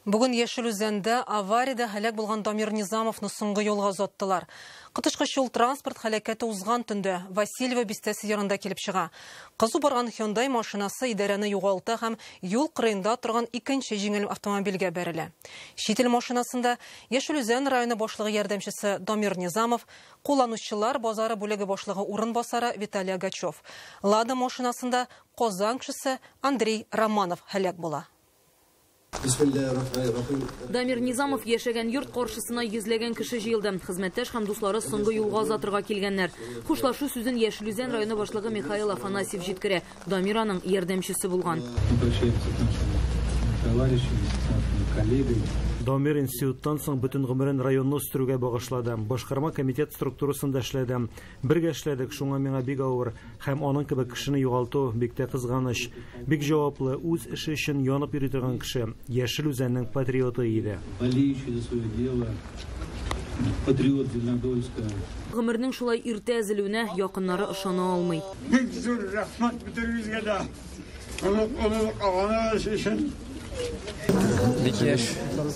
Бүгін Ешілүзенді аварияда хәләк болған Дамир Низамовны соңғы юлға ұзаттылар. Қытышқы жол транспорт хәләкәте узган түнді Васильева бистәсе ярында келіп шыға. Қызу барған Hyundai машинасы идарәне югалта һәм юл кырыйында тұрған икенче жеңіл автомобильгә бәрелә. Шетел машинасында Ешілүзен районы башлыгы ярдәмчесе Дамир Низамов, кулланучылар базары бүлеге башлыгы урынбасары Виталий Агачев. Лада машинасында Казан кешесе Андрей Романов хәләк була. Дамир Низамов яшәгән йорт каршысына йөзләгән кеше җыелды. Хезмәттәш һәм дуслары соңгы юлга озатырга килгәннәр. Хушлашу сүзен Ешілүзен районы башлыгы Михаил Афанасьев җиткерә. Дамир аның ярдәмчесе булган. Дамир институттан соң бүтін гомерен районны үстерүгә багышлады. Башкарма комитет структурасында эшләде. Бергә эшләдек, шуңа миңа бик авыр һәм аның кебек кешене югалту бик тә кызганыч. Бик җаваплы, үз эше өчен янып йөри торган кеше, Ешілүзеннең патриоты иде. Гомернең шулай иртә әзелүенә якыннары ышана алмый.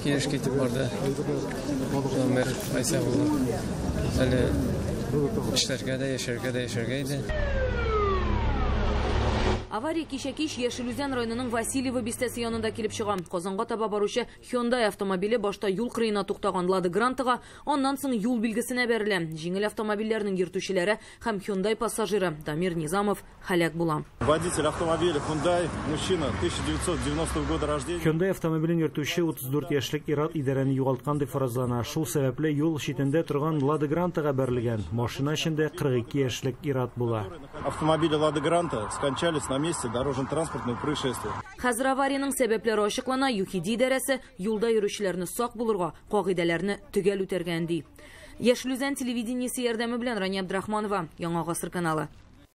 Кеш кетіп барды. Дамир Айса болды. Әлі эшләргә дә, яшәргә иде. Авария кичә-кич Ешілүзен районының Васильева бистәсе янында килеп чыга. Казанга таба баручы Hyundai автомобиле башта юл кырыена туктаган Лада Грантага, аннан соң юл билгесенә бәрелә. Җиңел автомобильләрнең йөртүчеләре һәм Hyundai пассажиры Дамир Низамов хәләк була. Водитель автомобиля Hyundai, мужчина, 1990 года рождения. Hyundai автомобилен йөртүче 34 яшьлек ир-ат идарәне югалтқан дип фаразлана. Шул сәбәпле юл читендә торган Лада Грантага бәрелгән. Машина эчендә 42 яшьлек ир-ат була. Автомобили Лада Гранта скончались на месте дорожно-транспортного происшествия. Хәзер аварияның сәбәпләре ачыклана, ЮХИДИ идарәсе юлда йөрүчеләрне сак булырга, кагыйдәләрне төгәл үтәргән ди. Ешілүзен телевидениесе ярдәме белән Рания Абдрахманова, Яңа гасыр каналы.